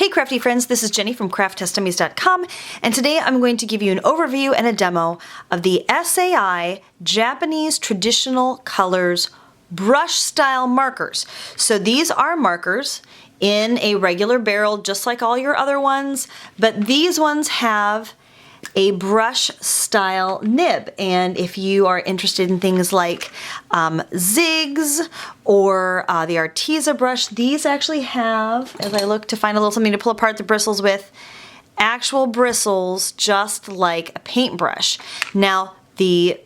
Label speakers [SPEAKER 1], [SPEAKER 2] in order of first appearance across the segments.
[SPEAKER 1] Hey crafty friends, this is Jenny from crafttestdummies.com, and today I'm going to give you an overview and a demo of the SAI Japanese Traditional Colors brush style markers. So these are markers in a regular barrel just like all your other ones, but these ones have a brush style nib, and if you are interested in things like zigs or the Arteza brush, these actually have, as I look to find a little something to pull apart the bristles with, actual bristles just like a paintbrush. Now the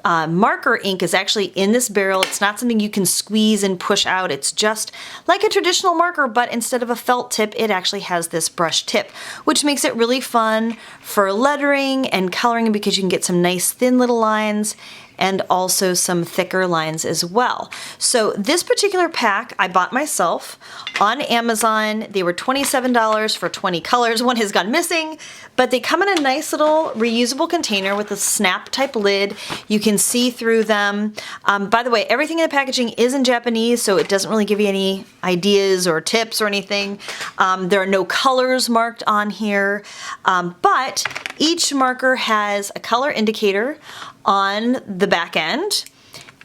[SPEAKER 1] marker ink is actually in this barrel. It's not something you can squeeze and push out. It's just like a traditional marker, but instead of a felt tip, it actually has this brush tip, which makes it really fun for lettering and coloring because you can get some nice thin little lines and also some thicker lines as well. So this particular pack I bought myself on Amazon. They were $27 for 20 colors. One has gone missing, but they come in a nice little reusable container with a snap type lid. You can see through them. By the way, everything in the packaging is in Japanese, so it doesn't really give you any ideas or tips or anything. There are no colors marked on here, but each marker has a color indicator on the back end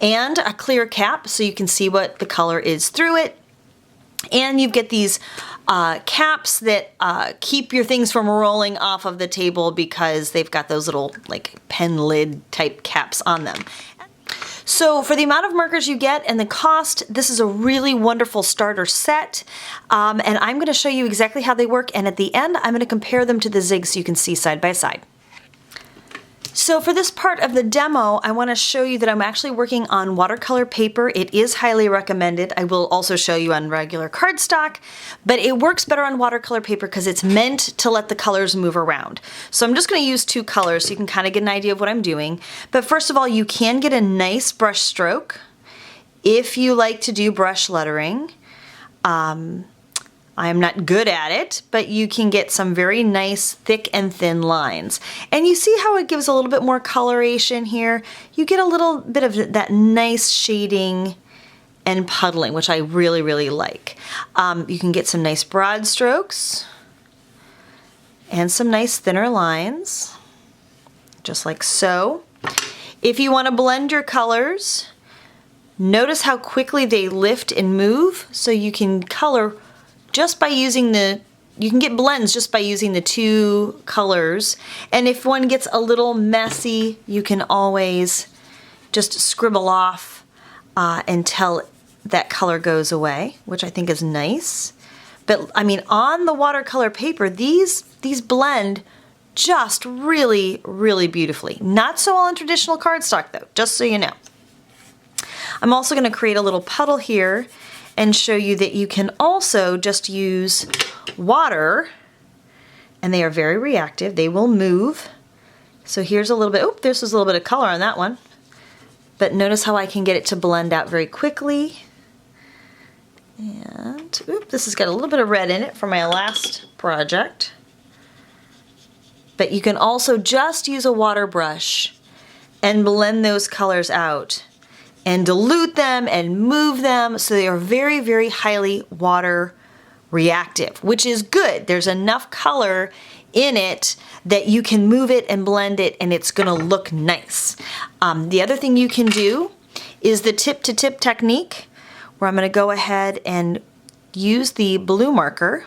[SPEAKER 1] and a clear cap so you can see what the color is through it. And you get these caps that keep your things from rolling off of the table because they've got those little like pen lid type caps on them. So for the amount of markers you get and the cost, this is a really wonderful starter set. And I'm going to show you exactly how they work, and at the end I'm going to compare them to the zigs so you can see side by side. So for this part of the demo, I want to show you that I'm actually working on watercolor paper. It is highly recommended. I will also show you on regular cardstock, but it works better on watercolor paper because it's meant to let the colors move around. So I'm just going to use two colors so you can kind of get an idea of what I'm doing. But first of all, you can get a nice brush stroke if you like to do brush lettering. I'm not good at it, but you can get some very nice thick and thin lines. And you see how it gives a little bit more coloration here? You get a little bit of that nice shading and puddling, which I really, really like. You can get some nice broad strokes and some nice thinner lines, just like so. If you want to blend your colors, notice how quickly they lift and move, so you can color just by using you can get blends just by using the two colors. And if one gets a little messy, you can always just scribble off until that color goes away, which I think is nice. But I mean, on the watercolor paper, these blend just really, really beautifully. Not so on traditional cardstock though, just so you know. I'm also going to create a little puddle here and show you that you can also just use water, and they are very reactive. They will move. So here's a little bit, oh, there's a little bit of color on that one. But notice how I can get it to blend out very quickly. And, oop, this has got a little bit of red in it from my last project. But you can also just use a water brush and blend those colors out and dilute them and move them, so they are very, very highly water reactive, which is good. There's enough color in it that you can move it and blend it and it's gonna look nice. The other thing you can do is the tip to tip technique, where I'm gonna go ahead and use the blue marker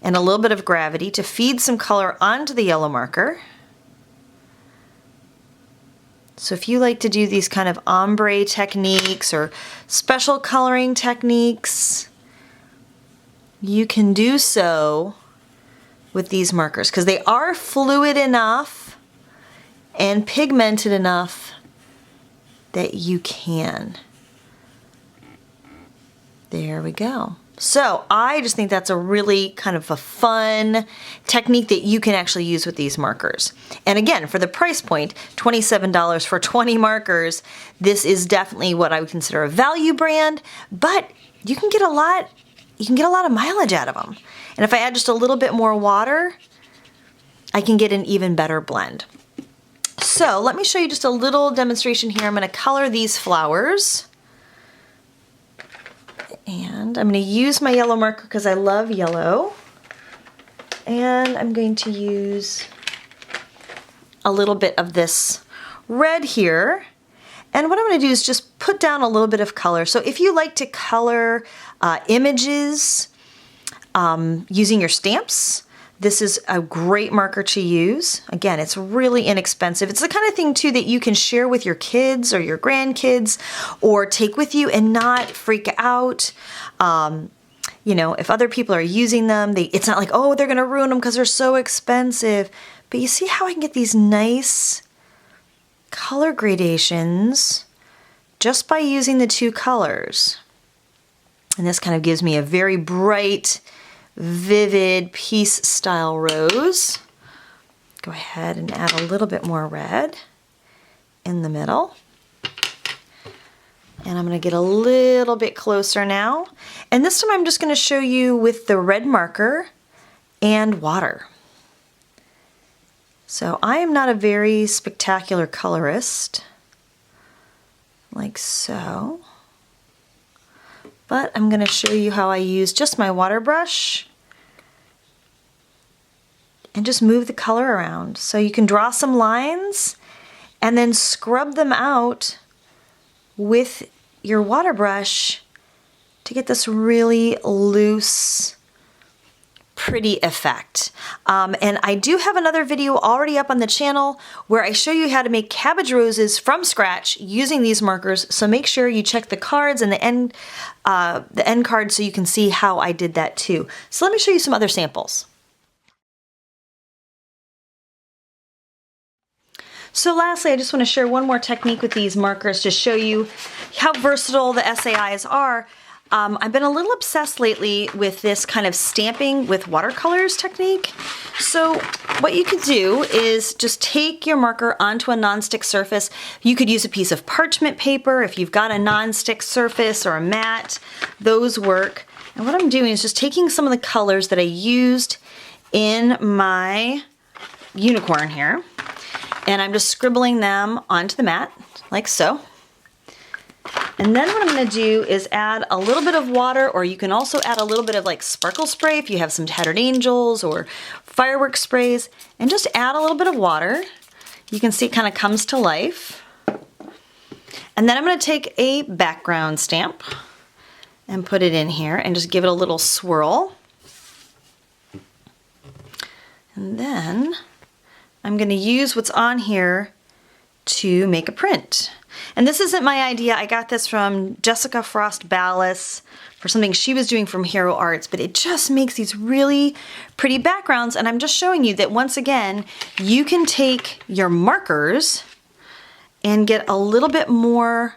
[SPEAKER 1] and a little bit of gravity to feed some color onto the yellow marker. So if you like to do these kind of ombre techniques or special coloring techniques, you can do so with these markers because they are fluid enough and pigmented enough that you can. There we go. So I just think that's a really kind of a fun technique that you can actually use with these markers. And again, for the price point, $27 for 20 markers, this is definitely what I would consider a value brand, but you can get a lot of mileage out of them. And if I add just a little bit more water, I can get an even better blend. So let me show you just a little demonstration here. I'm going to color these flowers. And I'm going to use my yellow marker because I love yellow. And I'm going to use a little bit of this red here. And what I'm going to do is just put down a little bit of color. So if you like to color images using your stamps, this is a great marker to use. Again, it's really inexpensive. It's the kind of thing too that you can share with your kids or your grandkids or take with you and not freak out. You know, if other people are using them, it's not like, oh, they're gonna ruin them because they're so expensive. But you see how I can get these nice color gradations just by using the two colors. And this kind of gives me a very bright, vivid piece style rose. Go ahead and add a little bit more red in the middle. And I'm going to get a little bit closer now. And this time I'm just going to show you with the red marker and water. So I am not a very spectacular colorist, like so. But I'm going to show you how I use just my water brush and just move the color around. So you can draw some lines and then scrub them out with your water brush to get this really loose, pretty effect. And I do have another video already up on the channel where I show you how to make cabbage roses from scratch using these markers. So make sure you check the cards and the end card so you can see how I did that too. So let me show you some other samples. So lastly, I just want to share one more technique with these markers to show you how versatile the SAIs are. I've been a little obsessed lately with this kind of stamping with watercolors technique. So what you could do is just take your marker onto a nonstick surface. You could use a piece of parchment paper if you've got a nonstick surface or a mat. Those work. And what I'm doing is just taking some of the colors that I used in my unicorn here, and I'm just scribbling them onto the mat like so. And then what I'm going to do is add a little bit of water, or you can also add a little bit of like sparkle spray if you have some tattered angels or fireworks sprays, and just add a little bit of water. You can see it kind of comes to life. And then I'm going to take a background stamp and put it in here and just give it a little swirl. And then I'm going to use what's on here to make a print. And this isn't my idea. I got this from Jessica Frost Ballas for something she was doing from Hero Arts, but it just makes these really pretty backgrounds. And I'm just showing you that once again, you can take your markers and get a little bit more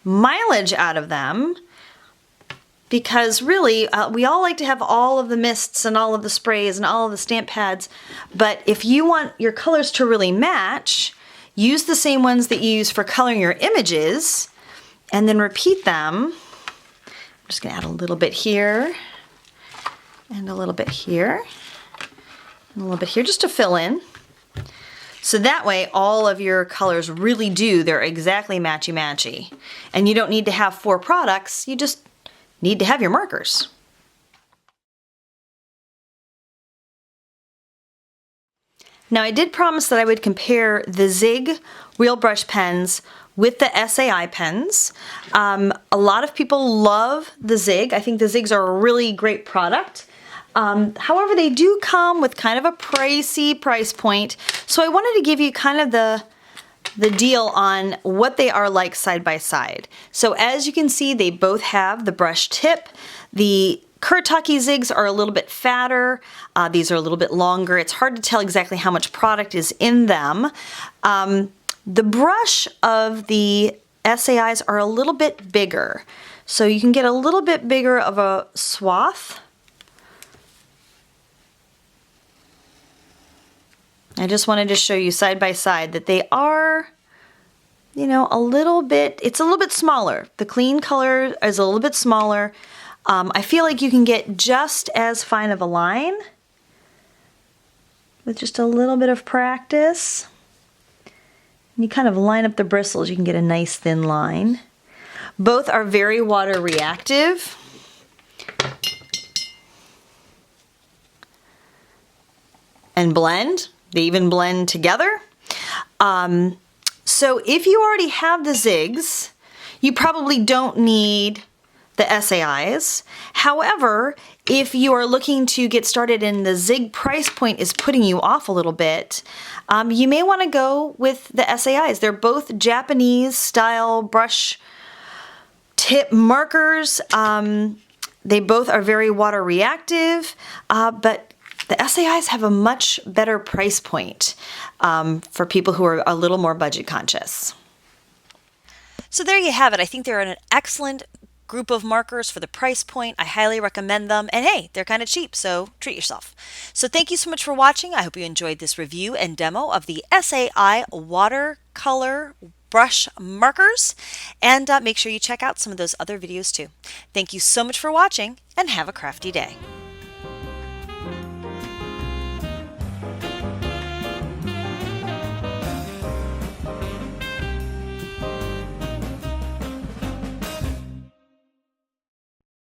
[SPEAKER 1] mileage out of them, because really we all like to have all of the mists and all of the sprays and all of the stamp pads, but if you want your colors to really match, use the same ones that you use for coloring your images and then repeat them. I'm just going to add a little bit here and a little bit here and a little bit here just to fill in. So that way all of your colors really they're exactly matchy-matchy. And you don't need to have 4 products, you just need to have your markers. Now I did promise that I would compare the Zig wheel brush pens with the SAI pens. A lot of people love the Zig. I think the Zigs are a really great product. However, they do come with kind of a pricey price point. So I wanted to give you kind of the deal on what they are like side by side. So as you can see, they both have the brush tip. The Kuretake Zigs are a little bit fatter. These are a little bit longer. It's hard to tell exactly how much product is in them. The brush of the SAIs are a little bit bigger. So you can get a little bit bigger of a swath. I just wanted to show you side by side that they are, you know, it's a little bit smaller. The clean color is a little bit smaller. I feel like you can get just as fine of a line with just a little bit of practice. And you kind of line up the bristles, you can get a nice thin line. Both are very water reactive. and blend. They even blend together. So if you already have the zigs, you probably don't need the SAIs. However, if you are looking to get started and the zig price point is putting you off a little bit, you may want to go with the SAIs. They're both Japanese style brush tip markers. They both are very water reactive, but the SAIs have a much better price point for people who are a little more budget conscious. So there you have it. I think they're an excellent group of markers for the price point. I highly recommend them. And hey, they're kind of cheap, so treat yourself. So thank you so much for watching. I hope you enjoyed this review and demo of the SAI watercolor brush markers. And make sure you check out some of those other videos too. Thank you so much for watching and have a crafty day.